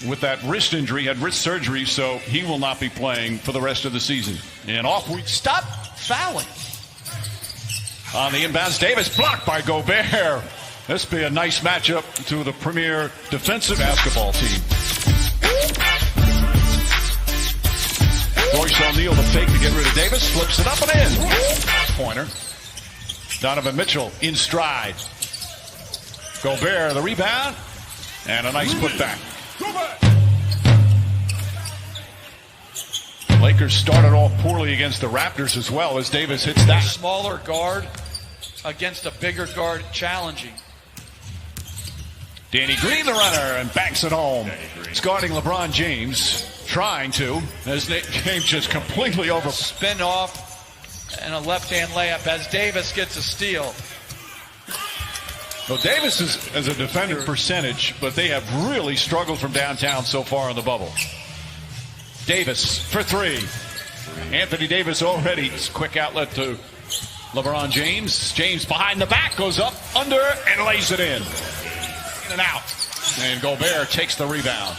with that wrist injury, had wrist surgery, so he will not be playing for the rest of the season. And off we stop fouling. On the inbounds, Davis blocked by Gobert. This will be a nice matchup to the premier defensive basketball team. Royce O'Neal, the fake to get rid of Davis, flips it up and in. Pointer. Donovan Mitchell in stride. Gobert, the rebound, and a nice putback. Lakers started off poorly against the Raptors as well as Davis hits that. Smaller guard against a bigger guard, challenging. Danny Green, the runner, and banks it home. It's guarding LeBron James, trying to. As James just completely over. Spin off and a left-hand layup as Davis gets a steal. Well, Davis is as a defender percentage, but they have really struggled from downtown so far in the bubble. Davis for three. Anthony Davis already. Quick outlet to LeBron James. James behind the back, goes up, under, and lays it in. In and out. And Gobert takes the rebound.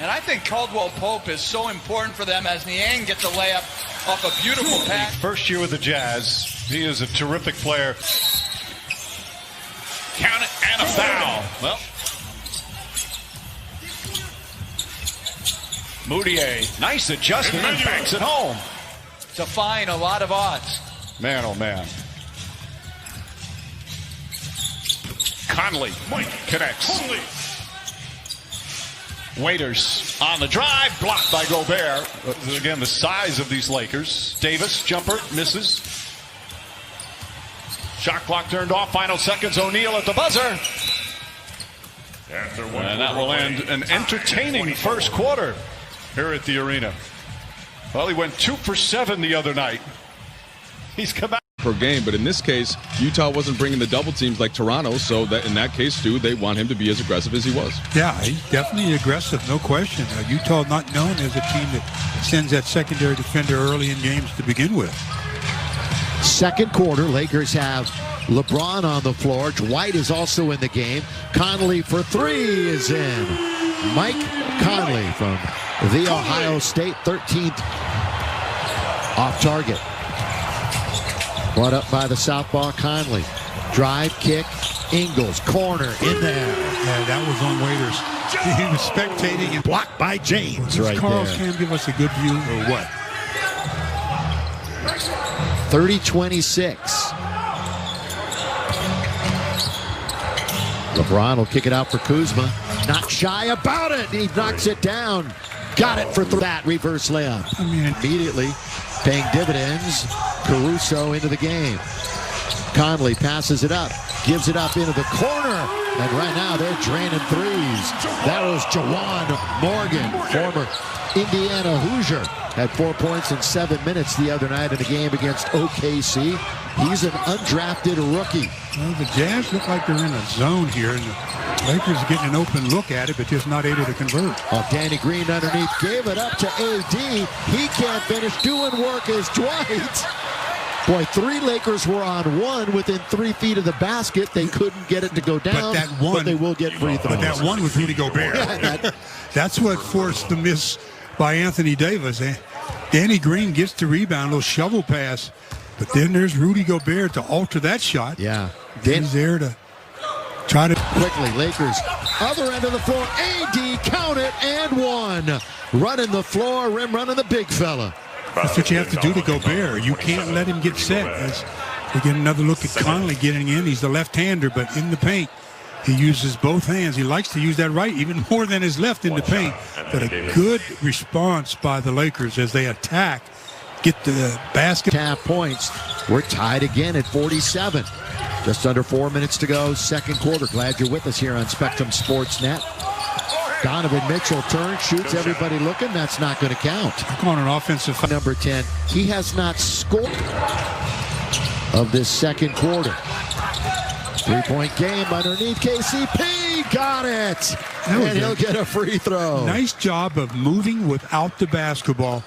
And I think Caldwell Pope is so important for them as Niang gets a layup off a beautiful pass. First year with the Jazz. He is a terrific player. Count it, and a foul. Well, Moutier, nice adjustment, and banks it home. Defying a lot of odds. Man, oh man. Conley connects. Waiters on the drive, blocked by Gobert. Again, the size of these Lakers. Davis, jumper, misses. Shot clock turned off, final seconds, O'Neal at the buzzer. And that will end an entertaining first quarter here at the arena. Well, he went 2 for 7 the other night. He's come out per game, but in this case, Utah wasn't bringing the double teams like Toronto, so that in that case, too, they want him to be as aggressive as he was. Yeah, he's definitely aggressive, no question. Utah not known as a team that sends that secondary defender early in games to begin with. Second quarter, Lakers have LeBron on the floor. Dwight is also in the game. Conley for three is in. Mike Conley from the Ohio State, 13th off target. Brought up by the southpaw Conley. Drive, kick, Ingles, corner, in there. Yeah, that was on Waiters. He was spectating and blocked by James right Carlos there. can give us a good view or what? 30-26. LeBron will kick it out for Kuzma. Not shy about it. He knocks it down. Got it for that reverse layup. I mean, immediately paying dividends. Caruso into the game. Conley passes it up. Gives it up into the corner. And right now they're draining threes. That was Jawan Morgan, former Indiana Hoosier. Had 4 points in 7 minutes the other night in a game against OKC. He's an undrafted rookie. Well, the Jazz look like they're in a zone here, and the Lakers are getting an open look at it, but just not able to convert. Oh, Danny Green underneath gave it up to AD. He can't finish. Doing work is Dwight. Boy, 3 Lakers were on one within 3 feet of the basket. They couldn't get it to go down, but they will get free throws. But that one was Rudy Gobert. That's what forced the miss by Anthony Davis. Danny Green gets the rebound, little shovel pass, but then there's Rudy Gobert to alter that shot. Yeah. He's there to try to... Quickly, Lakers, other end of the floor, AD, count it, and one. Running the floor, rim running the big fella. That's what you have to do to Gobert. You can't let him get set. As we get another look at Conley getting in. He's the left-hander, but in the paint, he uses both hands. He likes to use that right even more than his left in the paint. But a good response by the Lakers as they attack, get to the basket. Half points. We're tied again at 47. Just under 4 minutes to go, second quarter. Glad you're with us here on Spectrum Sportsnet. Donovan Mitchell turns, shoots, everybody looking. That's not going to count. On an offensive number 10. He has not scored of this second quarter. 3-point game underneath KCP. Got it. And he'll get a free throw. Nice job of moving without the basketball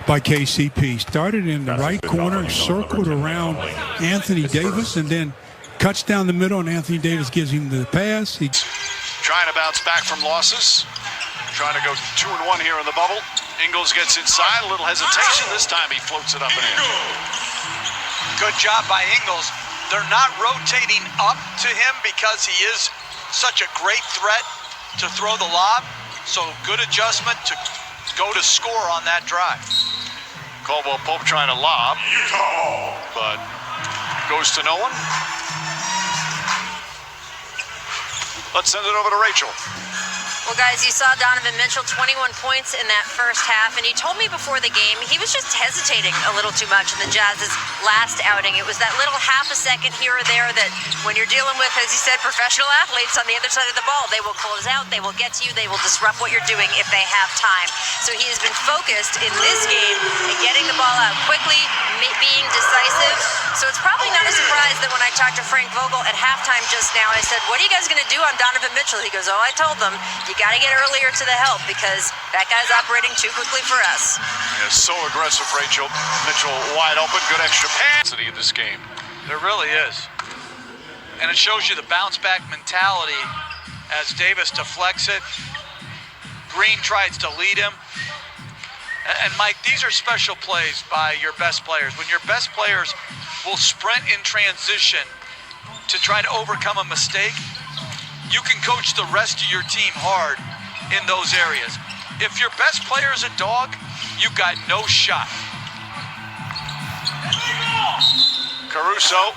by KCP. Started in the right corner, circled around Anthony Davis, and then cuts down the middle, and Anthony Davis gives him the pass. Trying to bounce back from losses. trying to go 2-1 here in the bubble. Ingles gets inside, a little hesitation. This time he floats it up and in. Good job by Ingles. They're not rotating up to him because he is such a great threat to throw the lob. So good adjustment to go to score on that drive. Caldwell Pope trying to lob, but goes to no one. Let's send it over to Rachel. Well, guys, you saw Donovan Mitchell, 21 points in that first half, and he told me before the game he was just hesitating a little too much in the Jazz's last outing. It was that little half a second here or there that when you're dealing with, as he said, professional athletes on the other side of the ball, they will close out, they will get to you, they will disrupt what you're doing if they have time. So he has been focused in this game at getting the ball out quickly, being decisive. So it's probably not a surprise that when I talked to Frank Vogel at halftime just now, I said, what are you guys going to do on Donovan Mitchell? He goes, oh, I told them, you got to get earlier to the help because that guy's operating too quickly for us. Yeah, so aggressive, Rachel. Mitchell wide open, good extra pass in this game. There really is. And it shows you the bounce back mentality as Davis deflects it. Green tries to lead him. And Mike, these are special plays by your best players. When your best players will sprint in transition to try to overcome a mistake, you can coach the rest of your team hard in those areas. If your best player is a dog, you got no shot. Caruso.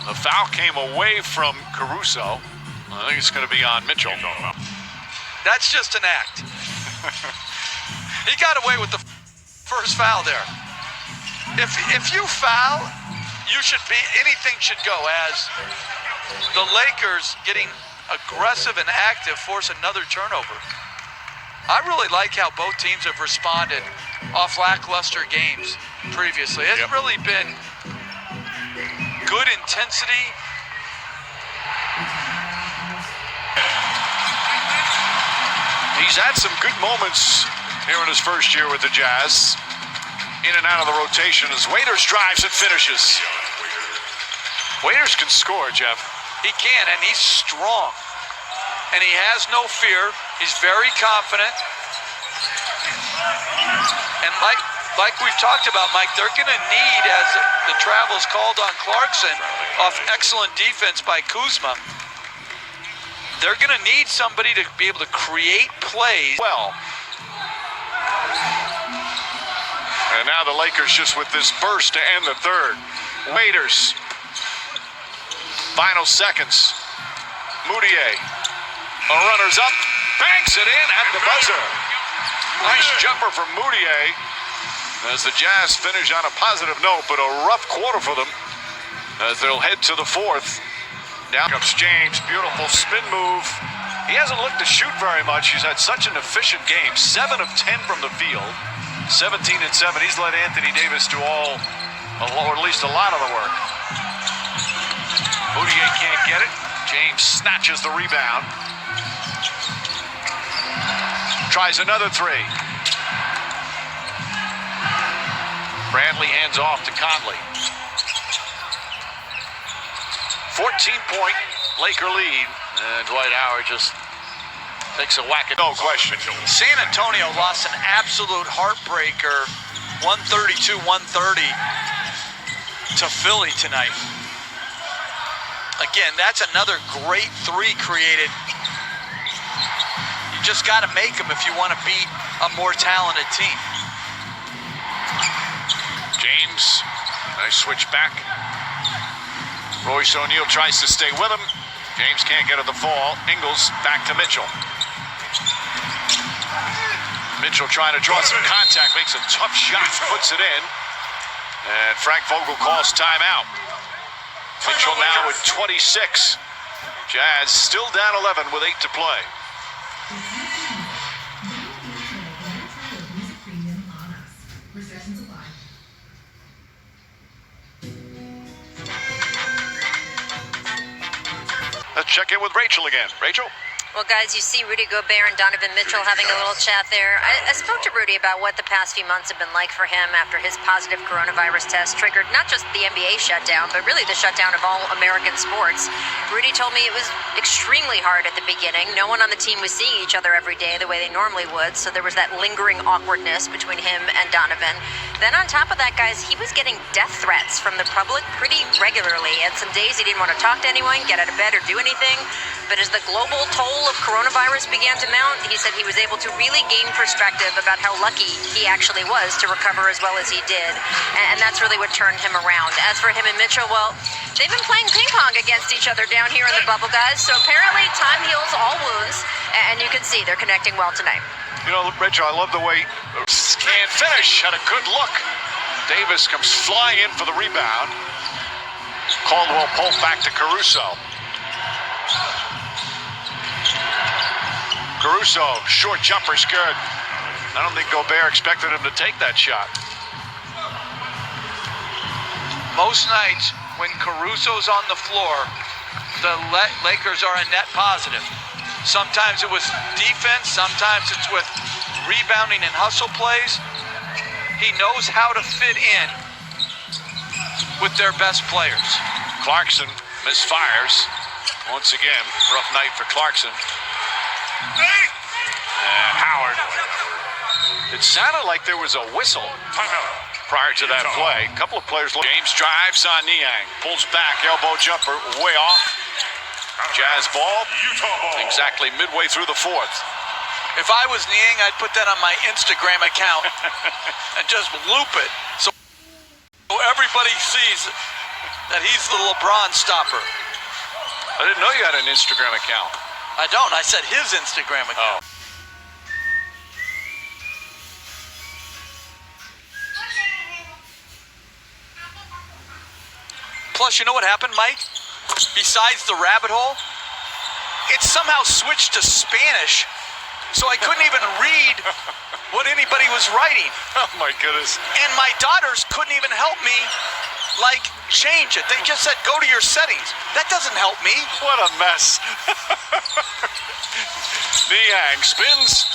The foul came away from Caruso. I think it's going to be on Mitchell. That's just an act. He got away with the first foul there. If you foul, anything should go, as the Lakers getting aggressive and active force another turnover. I really like how both teams have responded off lackluster games previously. It's really been good intensity. He's had some good moments here in his first year with the Jazz. In and out of the rotation as Waiters drives and finishes. Waiters can score, Jeff. He can, and he's strong. And he has no fear. He's very confident. And like we've talked about, Mike, they're going to need, as the travel's called on Clarkson, off excellent defense by Kuzma, they're going to need somebody to be able to create plays well. And now the Lakers just with this burst to end the third. Waiters. Final seconds. Moutier. A runner's up. Banks it in at the buzzer. Nice jumper from Moutier. As the Jazz finish on a positive note, but a rough quarter for them as they'll head to the fourth. Down comes James. Beautiful spin move. He hasn't looked to shoot very much. He's had such an efficient game. 7 of 10 from the field. 17 and 7. He's let Anthony Davis do or at least a lot of the work. Moutier can't get it. James snatches the rebound. Tries another three. Bradley hands off to Conley. 14-point Laker lead. And Dwight Howard just takes a whack at no question. San Antonio lost an absolute heartbreaker, 132-130 to Philly tonight. Again, that's another great three created. You just got to make them if you want to beat a more talented team. James, nice switch back. Royce O'Neal tries to stay with him. James can't get at the fall. Ingles back to Mitchell. Mitchell trying to draw some contact, makes a tough shot, puts it in. And Frank Vogel calls timeout. Mitchell now with 26. Jazz still down 11 with 8 to play. Let's check in with Rachel again. Rachel? Well, guys, you see Rudy Gobert and Donovan Mitchell having a little chat there. I spoke to Rudy about what the past few months have been like for him after his positive coronavirus test triggered not just the NBA shutdown, but really the shutdown of all American sports. Rudy told me it was extremely hard at the beginning. No one on the team was seeing each other every day the way they normally would, so there was that lingering awkwardness between him and Donovan. Then on top of that, guys, he was getting death threats from the public pretty regularly. And some days he didn't want to talk to anyone, get out of bed, or do anything. But as the global toll of coronavirus began to mount, he said he was able to really gain perspective about how lucky he actually was to recover as well as he did. And that's really what turned him around. As for him and Mitchell, well, they've been playing ping pong against each other down here in the bubble, guys. So apparently time heals all wounds, and you can see they're connecting well tonight. You know, Rich, I love the way can't finish. Had a good look. Davis comes flying in for the rebound. Caldwell pulled back to Caruso. Caruso, short jumper's good. I don't think Gobert expected him to take that shot. Most nights when Caruso's on the floor, the Lakers are a net positive. Sometimes it was defense, sometimes it's with rebounding and hustle plays. He knows how to fit in with their best players. Clarkson misfires. Once again, rough night for Clarkson. And Howard. It sounded like there was a whistle prior to that play. A couple of players. James drives on Niang. Pulls back, elbow jumper, way off. Jazz ball. Exactly midway through the fourth. If I was Niang, I'd put that on my Instagram account and just loop it so everybody sees that he's the LeBron stopper. I didn't know you had an Instagram account. I don't. I said his Instagram account. Plus, you know what happened, Mike? Besides the rabbit hole, it somehow switched to Spanish, so I couldn't even read what anybody was writing. Oh my goodness. And my daughters couldn't even help me, like, change it. They just said, go to your settings. That doesn't help me. What a mess. Niang spins.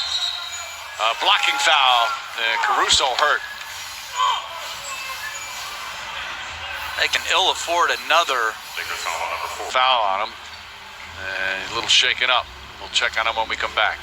Blocking foul. Caruso hurt. They can ill afford another Foul on him. A little shaken up. We'll check on him when we come back.